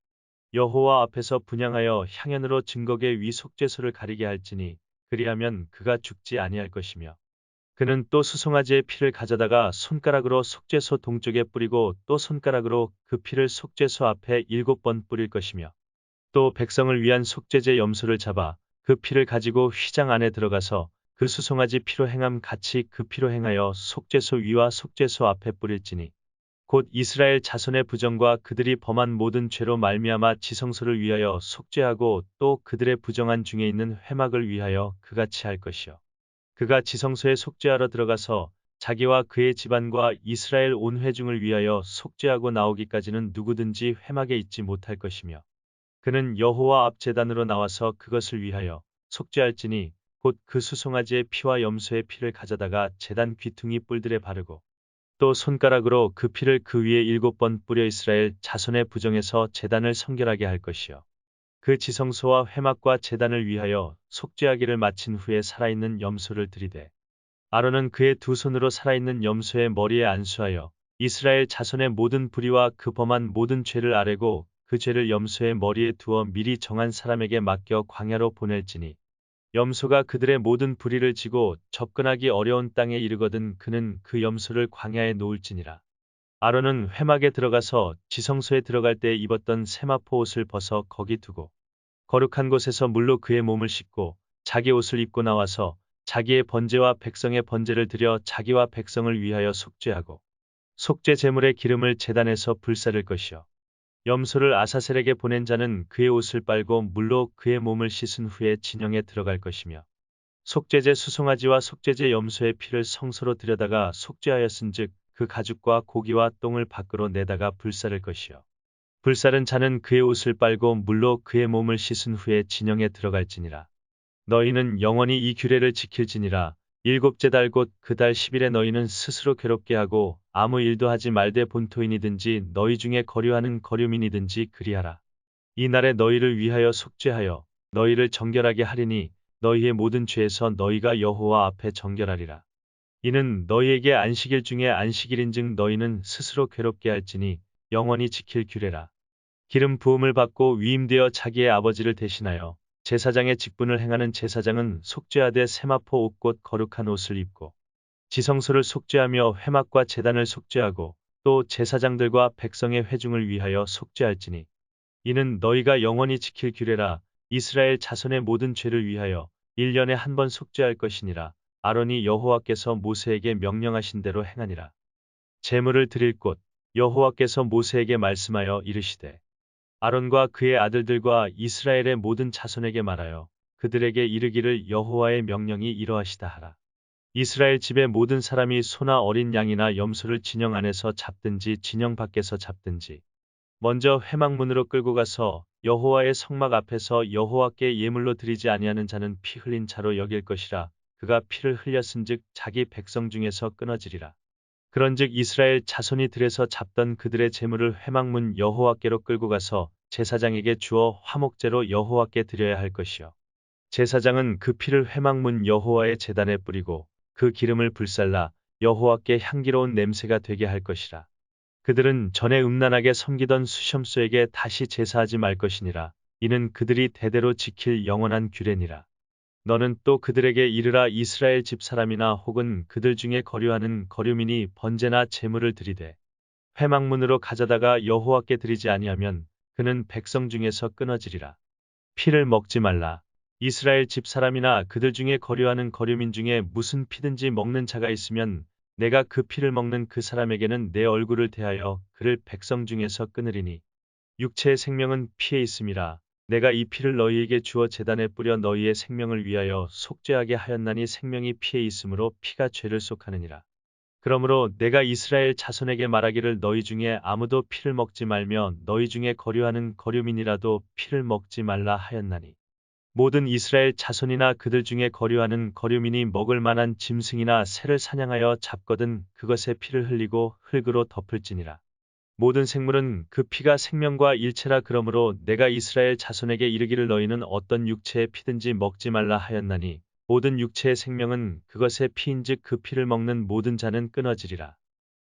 여호와 앞에서 분향하여 향연으로 증거계 위 속죄소를 가리게 할지니 그리하면 그가 죽지 아니할 것이며 그는 또 수송아지의 피를 가져다가 손가락으로 속죄소 동쪽에 뿌리고 또 손가락으로 그 피를 속죄소 앞에 7번 뿌릴 것이며 또 백성을 위한 속죄제 염소를 잡아 그 피를 가지고 휘장 안에 들어가서 그 수송아지 피로 행함 같이 그 피로 행하여 속죄소 위와 속죄소 앞에 뿌릴지니 곧 이스라엘 자손의 부정과 그들이 범한 모든 죄로 말미암아 지성소를 위하여 속죄하고 또 그들의 부정한 중에 있는 회막을 위하여 그같이 할 것이요 그가 지성소에 속죄하러 들어가서 자기와 그의 집안과 이스라엘 온 회중을 위하여 속죄하고 나오기까지는 누구든지 회막에 있지 못할 것이며 그는 여호와 앞 제단으로 나와서 그것을 위하여 속죄할지니 곧 그 수송아지의 피와 염소의 피를 가져다가 제단 귀퉁이 뿔들에 바르고 또 손가락으로 그 피를 그 위에 7번 뿌려 이스라엘 자손의 부정에서 제단을 성결하게 할 것이요 그 지성소와 회막과 제단을 위하여 속죄하기를 마친 후에 살아있는 염소를 들이되 아론은 그의 두 손으로 살아있는 염소의 머리에 안수하여 이스라엘 자손의 모든 불의와 그 범한 모든 죄를 아뢰고 그 죄를 염소의 머리에 두어 미리 정한 사람에게 맡겨 광야로 보낼지니 염소가 그들의 모든 불의를 지고 접근하기 어려운 땅에 이르거든 그는 그 염소를 광야에 놓을지니라. 아론은 회막에 들어가서 지성소에 들어갈 때 입었던 세마포 옷을 벗어 거기 두고 거룩한 곳에서 물로 그의 몸을 씻고 자기 옷을 입고 나와서 자기의 번제와 백성의 번제를 드려 자기와 백성을 위하여 속죄하고 속죄 제물의 기름을 제단에서 불사를 것이요 염소를 아사셀에게 보낸 자는 그의 옷을 빨고 물로 그의 몸을 씻은 후에 진영에 들어갈 것이며 속죄제 수송아지와 속죄제 염소의 피를 성소로 들여다가 속죄하였은즉 그 가죽과 고기와 똥을 밖으로 내다가 불사를 것이요 불사른 자는 그의 옷을 빨고 물로 그의 몸을 씻은 후에 진영에 들어갈지니라. 너희는 영원히 이 규례를 지킬지니라. 일곱째 달 곧 그 달 10일에 너희는 스스로 괴롭게 하고 아무 일도 하지 말되 본토인이든지 너희 중에 거류하는 거류민이든지 그리하라. 이 날에 너희를 위하여 속죄하여 너희를 정결하게 하리니 너희의 모든 죄에서 너희가 여호와 앞에 정결하리라. 이는 너희에게 안식일 중에 안식일인즉 너희는 스스로 괴롭게 할지니 영원히 지킬 규례라. 기름 부음을 받고 위임되어 자기의 아버지를 대신하여 제사장의 직분을 행하는 제사장은 속죄하되 세마포 옷 곧 거룩한 옷을 입고 지성소를 속죄하며 회막과 제단을 속죄하고 또 제사장들과 백성의 회중을 위하여 속죄할지니 이는 너희가 영원히 지킬 규례라. 이스라엘 자손의 모든 죄를 위하여 1년에 한 번 속죄할 것이니라. 아론이 여호와께서 모세에게 명령하신 대로 행하니라. 제물을 드릴 곳 여호와께서 모세에게 말씀하여 이르시되 아론과 그의 아들들과 이스라엘의 모든 자손에게 말하여 그들에게 이르기를 여호와의 명령이 이러하시다 하라. 이스라엘 집의 모든 사람이 소나 어린 양이나 염소를 진영 안에서 잡든지 진영 밖에서 잡든지 먼저 회막문으로 끌고 가서 여호와의 성막 앞에서 여호와께 예물로 드리지 아니하는 자는 피 흘린 자로 여길 것이라. 그가 피를 흘렸은즉 자기 백성 중에서 끊어지리라. 그런즉 이스라엘 자손이 들에서 잡던 그들의 제물을 회막문 여호와께로 끌고 가서 제사장에게 주어 화목제로 여호와께 드려야 할 것이요 제사장은 그 피를 회막문 여호와의 제단에 뿌리고 그 기름을 불살라 여호와께 향기로운 냄새가 되게 할 것이라. 그들은 전에 음란하게 섬기던 수염소에게 다시 제사하지 말 것이니라. 이는 그들이 대대로 지킬 영원한 규례니라. 너는 또 그들에게 이르라. 이스라엘 집 사람이나 혹은 그들 중에 거류하는 거류민이 번제나 제물을 드리되 회막문으로 가져다가 여호와께 드리지 아니하면 그는 백성 중에서 끊어지리라. 피를 먹지 말라. 이스라엘 집 사람이나 그들 중에 거류하는 거류민 중에 무슨 피든지 먹는 자가 있으면 내가 그 피를 먹는 그 사람에게는 내 얼굴을 대하여 그를 백성 중에서 끊으리니 육체의 생명은 피에 있음이라. 내가 이 피를 너희에게 주어 제단에 뿌려 너희의 생명을 위하여 속죄하게 하였나니 생명이 피에 있으므로 피가 죄를 속하느니라. 그러므로 내가 이스라엘 자손에게 말하기를 너희 중에 아무도 피를 먹지 말며 너희 중에 거류하는 거류민이라도 피를 먹지 말라 하였나니 모든 이스라엘 자손이나 그들 중에 거류하는 거류민이 먹을 만한 짐승이나 새를 사냥하여 잡거든 그것의 피를 흘리고 흙으로 덮을지니라. 모든 생물은 그 피가 생명과 일체라. 그러므로 내가 이스라엘 자손에게 이르기를 너희는 어떤 육체의 피든지 먹지 말라 하였나니 모든 육체의 생명은 그것의 피인즉 그 피를 먹는 모든 자는 끊어지리라.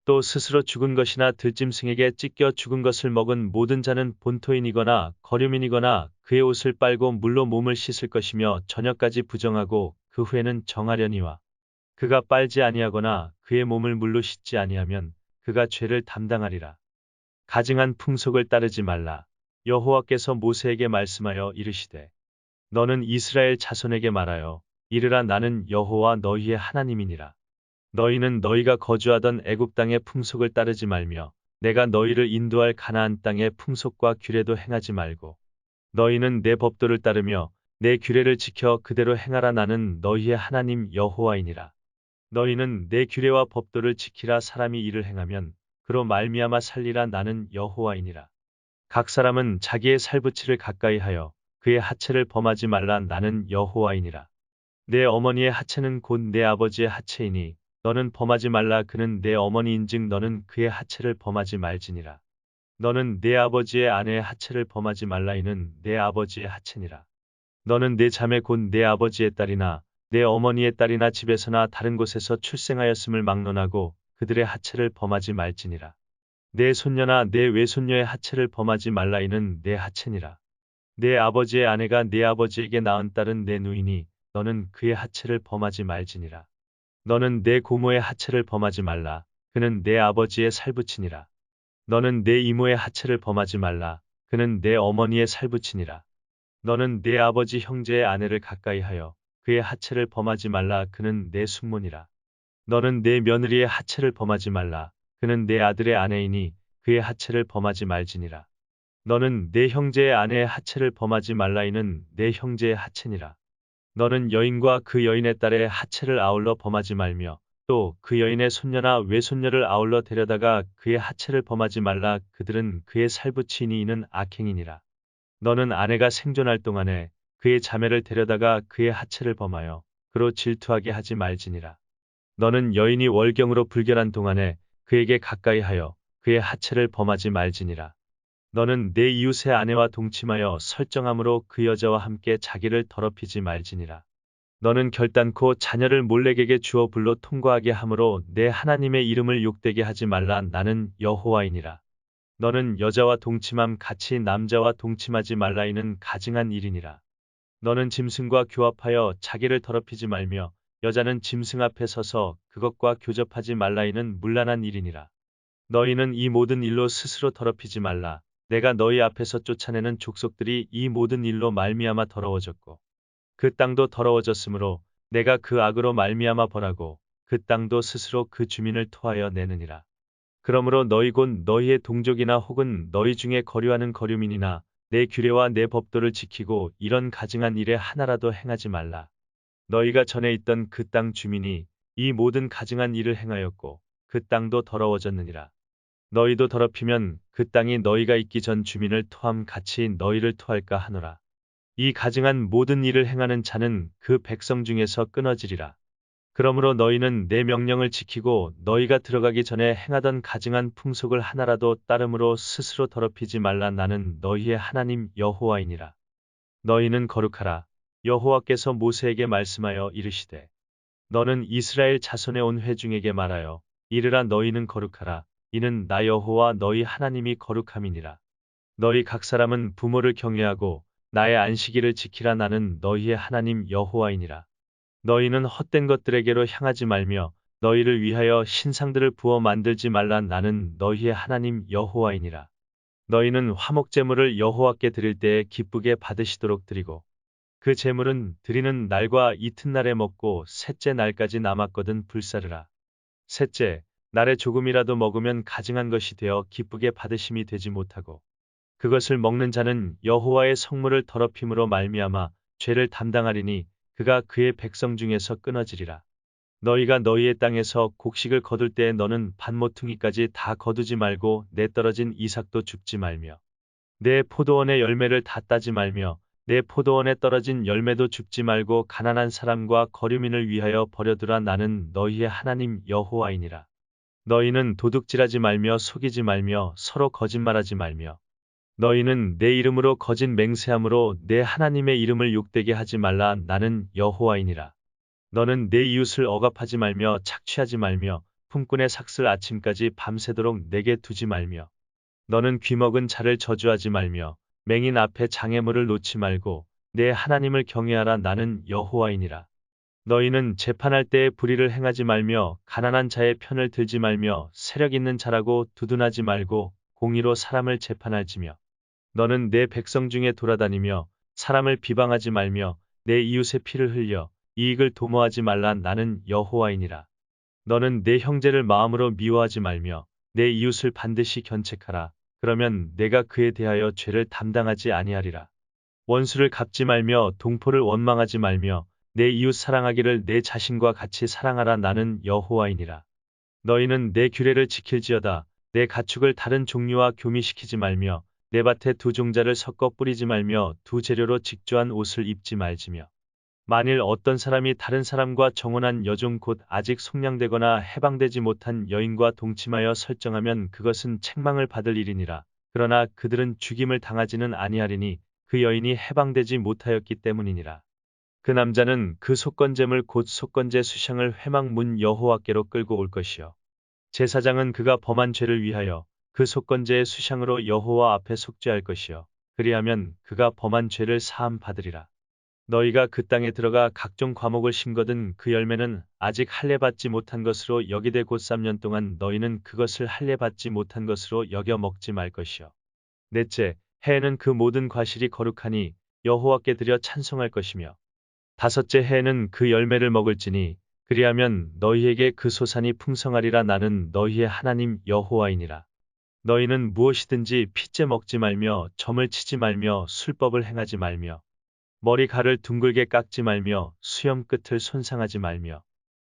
또 스스로 죽은 것이나 들짐승에게 찢겨 죽은 것을 먹은 모든 자는 본토인이거나 거류민이거나 그의 옷을 빨고 물로 몸을 씻을 것이며 저녁까지 부정하고 그 후에는 정하려니와 그가 빨지 아니하거나 그의 몸을 물로 씻지 아니하면 그가 죄를 담당하리라. 가증한 풍속을 따르지 말라. 여호와께서 모세에게 말씀하여 이르시되 너는 이스라엘 자손에게 말하여 이르라 나는 여호와 너희의 하나님이니라. 너희는 너희가 거주하던 애굽 땅의 풍속을 따르지 말며 내가 너희를 인도할 가나안 땅의 풍속과 규례도 행하지 말고 너희는 내 법도를 따르며 내 규례를 지켜 그대로 행하라. 나는 너희의 하나님 여호와이니라. 너희는 내 규례와 법도를 지키라. 사람이 이를 행하면 그로 말미암아 살리라. 나는 여호와이니라. 각 사람은 자기의 살붙이를 가까이하여 그의 하체를 범하지 말라. 나는 여호와이니라. 내 어머니의 하체는 곧 내 아버지의 하체이니 너는 범하지 말라. 그는 내 어머니인즉 너는 그의 하체를 범하지 말지니라. 너는 내 아버지의 아내의 하체를 범하지 말라. 이는 내 아버지의 하체니라. 너는 내 자매 곧 내 아버지의 딸이나 내 어머니의 딸이나 집에서나 다른 곳에서 출생하였음을 막론하고 그들의 하체를 범하지 말지니라. 내 손녀나 내 외손녀의 하체를 범하지 말라. 이는 내 하체니라. 내 아버지의 아내가 내 아버지에게 낳은 딸은 내 누이니 너는 그의 하체를 범하지 말지니라. 너는 내 고모의 하체를 범하지 말라. 그는 내 아버지의 살붙이니라. 너는 내 이모의 하체를 범하지 말라. 그는 내 어머니의 살붙이니라. 너는 내 아버지 형제의 아내를 가까이하여 그의 하체를 범하지 말라. 그는 내 숙모니라. 너는 내 며느리의 하체를 범하지 말라. 그는 내 아들의 아내이니 그의 하체를 범하지 말지니라. 너는 내 형제의 아내의 하체를 범하지 말라. 이는 내 형제의 하체니라. 너는 여인과 그 여인의 딸의 하체를 아울러 범하지 말며 또 그 여인의 손녀나 외손녀를 아울러 데려다가 그의 하체를 범하지 말라. 그들은 그의 살붙이니 이는 악행이니라. 너는 아내가 생존할 동안에 그의 자매를 데려다가 그의 하체를 범하여 그로 질투하게 하지 말지니라. 너는 여인이 월경으로 불결한 동안에 그에게 가까이하여 그의 하체를 범하지 말지니라. 너는 내 이웃의 아내와 동침하여 설정함으로 그 여자와 함께 자기를 더럽히지 말지니라. 너는 결단코 자녀를 몰렉에게 주어 불로 통과하게 함으로 내 하나님의 이름을 욕되게 하지 말라. 나는 여호와이니라. 너는 여자와 동침함 같이 남자와 동침하지 말라. 이는 가증한 일이니라. 너는 짐승과 교합하여 자기를 더럽히지 말며 여자는 짐승 앞에 서서 그것과 교접하지 말라. 이는 문란한 일이니라. 너희는 이 모든 일로 스스로 더럽히지 말라. 내가 너희 앞에서 쫓아내는 족속들이 이 모든 일로 말미암아 더러워졌고 그 땅도 더러워졌으므로 내가 그 악으로 말미암아 벌하고 그 땅도 스스로 그 주민을 토하여 내느니라. 그러므로 너희 곧 너희의 동족이나 혹은 너희 중에 거류하는 거류민이나 내 규례와 내 법도를 지키고 이런 가증한 일에 하나라도 행하지 말라. 너희가 전에 있던 그 땅 주민이 이 모든 가증한 일을 행하였고 그 땅도 더러워졌느니라. 너희도 더럽히면 그 땅이 너희가 있기 전 주민을 토함 같이 너희를 토할까 하노라. 이 가증한 모든 일을 행하는 자는 그 백성 중에서 끊어지리라. 그러므로 너희는 내 명령을 지키고 너희가 들어가기 전에 행하던 가증한 풍속을 하나라도 따름으로 스스로 더럽히지 말라. 나는 너희의 하나님 여호와이니라. 너희는 거룩하라. 여호와께서 모세에게 말씀하여 이르시되 너는 이스라엘 자손의 온 회중에게 말하여 이르라 너희는 거룩하라. 이는 나 여호와 너희 하나님이 거룩함이니라. 너희 각 사람은 부모를 경외하고 나의 안식일을 지키라. 나는 너희의 하나님 여호와이니라. 너희는 헛된 것들에게로 향하지 말며 너희를 위하여 신상들을 부어 만들지 말라. 나는 너희의 하나님 여호와이니라. 너희는 화목 제물을 여호와께 드릴 때에 기쁘게 받으시도록 드리고 그 제물은 드리는 날과 이튿날에 먹고 셋째 날까지 남았거든 불사르라. 셋째 날에 조금이라도 먹으면 가증한 것이 되어 기쁘게 받으심이 되지 못하고 그것을 먹는 자는 여호와의 성물을 더럽힘으로 말미암아 죄를 담당하리니 그가 그의 백성 중에서 끊어지리라. 너희가 너희의 땅에서 곡식을 거둘 때에 너는 밭모퉁이까지 다 거두지 말고 내 떨어진 이삭도 줍지 말며 내 포도원의 열매를 다 따지 말며 내 포도원에 떨어진 열매도 줍지 말고 가난한 사람과 거류민을 위하여 버려두라. 나는 너희의 하나님 여호와이니라. 너희는 도둑질하지 말며 속이지 말며 서로 거짓말하지 말며 너희는 내 이름으로 거짓 맹세함으로 내 하나님의 이름을 욕되게 하지 말라. 나는 여호와이니라. 너는 내 이웃을 억압하지 말며 착취하지 말며 품꾼의 삭슬 아침까지 밤새도록 내게 두지 말며 너는 귀먹은 자를 저주하지 말며 맹인 앞에 장애물을 놓지 말고 내 하나님을 경외하라. 나는 여호와이니라. 너희는 재판할 때에 불의를 행하지 말며 가난한 자의 편을 들지 말며 세력 있는 자라고 두둔하지 말고 공의로 사람을 재판할지며 너는 내 백성 중에 돌아다니며 사람을 비방하지 말며 내 이웃의 피를 흘려 이익을 도모하지 말라. 나는 여호와이니라. 너는 내 형제를 마음으로 미워하지 말며 내 이웃을 반드시 견책하라. 그러면 내가 그에 대하여 죄를 담당하지 아니하리라. 원수를 갚지 말며 동포를 원망하지 말며 내 이웃 사랑하기를 내 자신과 같이 사랑하라. 나는 여호와이니라. 너희는 내 규례를 지킬지어다. 내 가축을 다른 종류와 교미시키지 말며 내 밭에 두 종자를 섞어 뿌리지 말며 두 재료로 직조한 옷을 입지 말지며 만일 어떤 사람이 다른 사람과 정혼한 여종 곧 아직 속량되거나 해방되지 못한 여인과 동침하여 설정하면 그것은 책망을 받을 일이니라. 그러나 그들은 죽임을 당하지는 아니하리니 그 여인이 해방되지 못하였기 때문이니라. 그 남자는 그 속건제물 곧 속건제 수샹을 회막 문 여호와께로 끌고 올 것이요 제사장은 그가 범한 죄를 위하여 그 속건제의 수샹으로 여호와 앞에 속죄할 것이요 그리하면 그가 범한 죄를 사함 받으리라. 너희가 그 땅에 들어가 각종 과목을 심거든 그 열매는 아직 할례 받지 못한 것으로 여기되 곧 3년 동안 너희는 그것을 할례 받지 못한 것으로 여겨 먹지 말 것이요 넷째 해에는 그 모든 과실이 거룩하니 여호와께 드려 찬송할 것이며 다섯째 해에는 그 열매를 먹을지니 그리하면 너희에게 그 소산이 풍성하리라. 나는 너희의 하나님 여호와이니라. 너희는 무엇이든지 핏째 먹지 말며 점을 치지 말며 술법을 행하지 말며 머리칼을 둥글게 깎지 말며 수염 끝을 손상하지 말며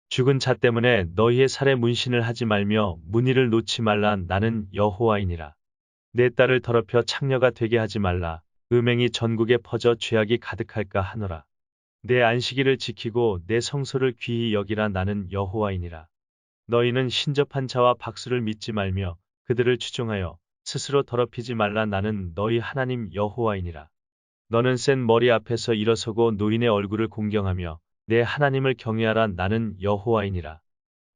죽은 자 때문에 너희의 살에 문신을 하지 말며 무늬를 놓지 말라. 나는 여호와이니라. 내 딸을 더럽혀 창녀가 되게 하지 말라. 음행이 전국에 퍼져 죄악이 가득할까 하노라. 내 안식일을 지키고 내 성소를 귀히 여기라. 나는 여호와이니라. 너희는 신접한 자와 박수를 믿지 말며 그들을 추종하여 스스로 더럽히지 말라. 나는 너희 하나님 여호와이니라. 너는 센 머리 앞에서 일어서고 노인의 얼굴을 공경하며 내 하나님을 경외하라. 나는 여호와이니라.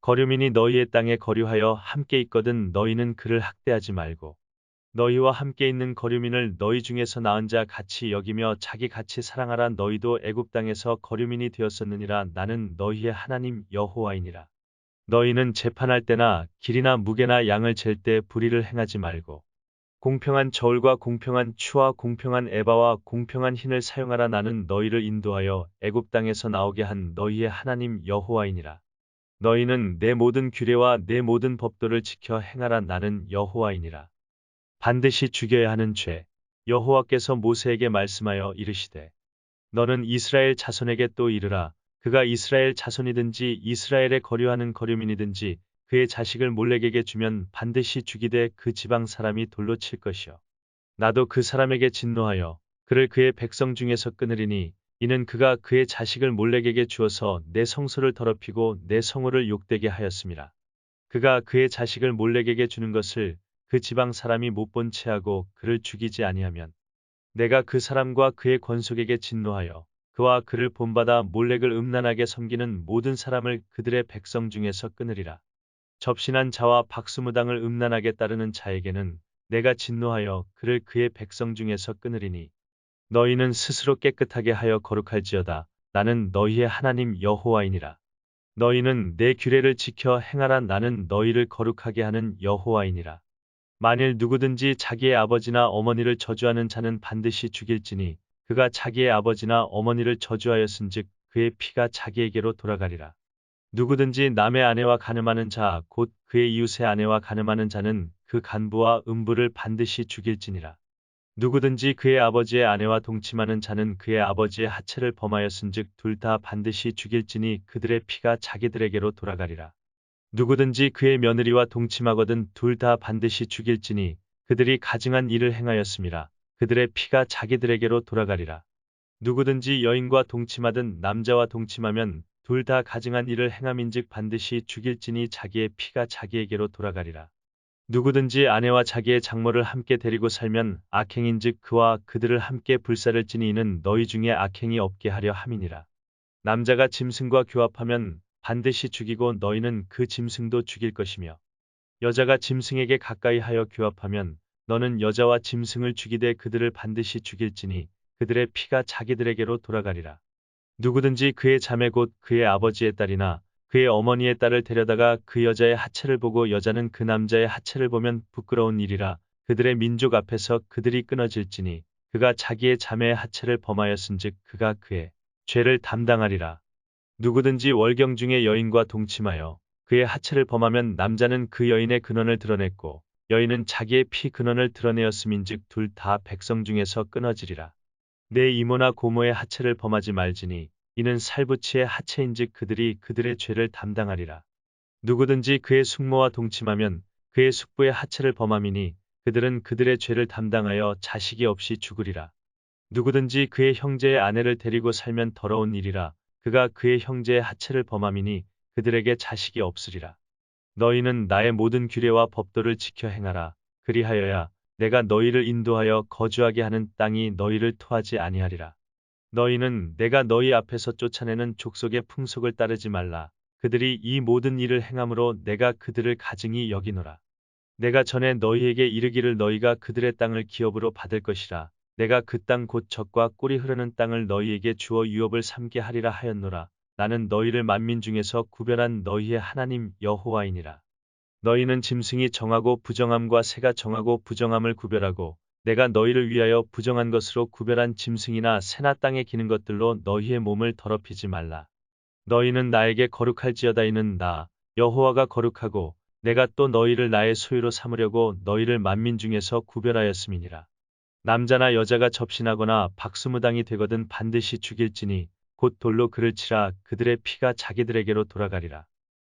거류민이 너희의 땅에 거류하여 함께 있거든 너희는 그를 학대하지 말고 너희와 함께 있는 거류민을 너희 중에서 나은 자 같이 여기며 자기 같이 사랑하라. 너희도 애굽 땅에서 거류민이 되었었느니라. 나는 너희의 하나님 여호와이니라. 너희는 재판할 때나 길이나 무게나 양을 잴 때 불의를 행하지 말고 공평한 저울과 공평한 추와 공평한 에바와 공평한 흰을 사용하라. 나는 너희를 인도하여 애굽 땅에서 나오게 한 너희의 하나님 여호와이니라. 너희는 내 모든 규례와 내 모든 법도를 지켜 행하라. 나는 여호와이니라. 반드시 죽여야 하는 죄. 여호와께서 모세에게 말씀하여 이르시되 너는 이스라엘 자손에게 또 이르라. 그가 이스라엘 자손이든지 이스라엘에 거류하는 거류민이든지 그의 자식을 몰렉에게 주면 반드시 죽이되 그 지방 사람이 돌로 칠 것이요 나도 그 사람에게 진노하여 그를 그의 백성 중에서 끊으리니 이는 그가 그의 자식을 몰렉에게 주어서 내 성소를 더럽히고 내 성호를 욕되게 하였음이라. 그가 그의 자식을 몰렉에게 주는 것을 그 지방 사람이 못 본 채하고 그를 죽이지 아니하면 내가 그 사람과 그의 권속에게 진노하여 그와 그를 본받아 몰렉을 음란하게 섬기는 모든 사람을 그들의 백성 중에서 끊으리라. 접신한 자와 박수무당을 음란하게 따르는 자에게는 내가 진노하여 그를 그의 백성 중에서 끊으리니 너희는 스스로 깨끗하게 하여 거룩할지어다. 나는 너희의 하나님 여호와이니라. 너희는 내 규례를 지켜 행하라. 나는 너희를 거룩하게 하는 여호와이니라. 만일 누구든지 자기의 아버지나 어머니를 저주하는 자는 반드시 죽일지니 그가 자기의 아버지나 어머니를 저주하였은즉 그의 피가 자기에게로 돌아가리라. 누구든지 남의 아내와 간음하는 자 곧 그의 이웃의 아내와 간음하는 자는 그 간부와 음부를 반드시 죽일지니라. 누구든지 그의 아버지의 아내와 동침하는 자는 그의 아버지의 하체를 범하였은즉 둘 다 반드시 죽일지니 그들의 피가 자기들에게로 돌아가리라. 누구든지 그의 며느리와 동침하거든 둘 다 반드시 죽일지니 그들이 가증한 일을 행하였음이라. 그들의 피가 자기들에게로 돌아가리라. 누구든지 여인과 동침하든 남자와 동침하면 둘 다 가증한 일을 행함인즉 반드시 죽일지니 자기의 피가 자기에게로 돌아가리라. 누구든지 아내와 자기의 장모를 함께 데리고 살면 악행인즉 그와 그들을 함께 불살을지니 이는 너희 중에 악행이 없게 하려 함이니라. 남자가 짐승과 교합하면 반드시 죽이고 너희는 그 짐승도 죽일 것이며 여자가 짐승에게 가까이 하여 교합하면 너는 여자와 짐승을 죽이되 그들을 반드시 죽일지니 그들의 피가 자기들에게로 돌아가리라. 누구든지 그의 자매 곧 그의 아버지의 딸이나 그의 어머니의 딸을 데려다가 그 여자의 하체를 보고 여자는 그 남자의 하체를 보면 부끄러운 일이라. 그들의 민족 앞에서 그들이 끊어질지니 그가 자기의 자매의 하체를 범하였은즉 그가 그의 죄를 담당하리라. 누구든지 월경 중에 여인과 동침하여 그의 하체를 범하면 남자는 그 여인의 근원을 드러냈고 여인은 자기의 피 근원을 드러내었음인즉 둘 다 백성 중에서 끊어지리라. 내 이모나 고모의 하체를 범하지 말지니 이는 살부치의 하체인즉 그들이 그들의 죄를 담당하리라. 누구든지 그의 숙모와 동침하면 그의 숙부의 하체를 범함이니 그들은 그들의 죄를 담당하여 자식이 없이 죽으리라. 누구든지 그의 형제의 아내를 데리고 살면 더러운 일이라. 그가 그의 형제의 하체를 범함이니 그들에게 자식이 없으리라. 너희는 나의 모든 규례와 법도를 지켜 행하라. 그리하여야 내가 너희를 인도하여 거주하게 하는 땅이 너희를 토하지 아니하리라. 너희는 내가 너희 앞에서 쫓아내는 족속의 풍속을 따르지 말라. 그들이 이 모든 일을 행함으로 내가 그들을 가증히 여기노라. 내가 전에 너희에게 이르기를 너희가 그들의 땅을 기업으로 받을 것이라. 내가 그 땅 곧 젖과 꿀이 흐르는 땅을 너희에게 주어 유업을 삼게 하리라 하였노라. 나는 너희를 만민 중에서 구별한 너희의 하나님 여호와이니라. 너희는 짐승이 정하고 부정함과 새가 정하고 부정함을 구별하고 내가 너희를 위하여 부정한 것으로 구별한 짐승이나 새나 땅에 기는 것들로 너희의 몸을 더럽히지 말라. 너희는 나에게 거룩할지어다 이는 나 여호와가 거룩하고 내가 또 너희를 나의 소유로 삼으려고 너희를 만민 중에서 구별하였음이니라. 남자나 여자가 접신하거나 박수무당이 되거든 반드시 죽일지니 곧 돌로 그를 치라. 그들의 피가 자기들에게로 돌아가리라.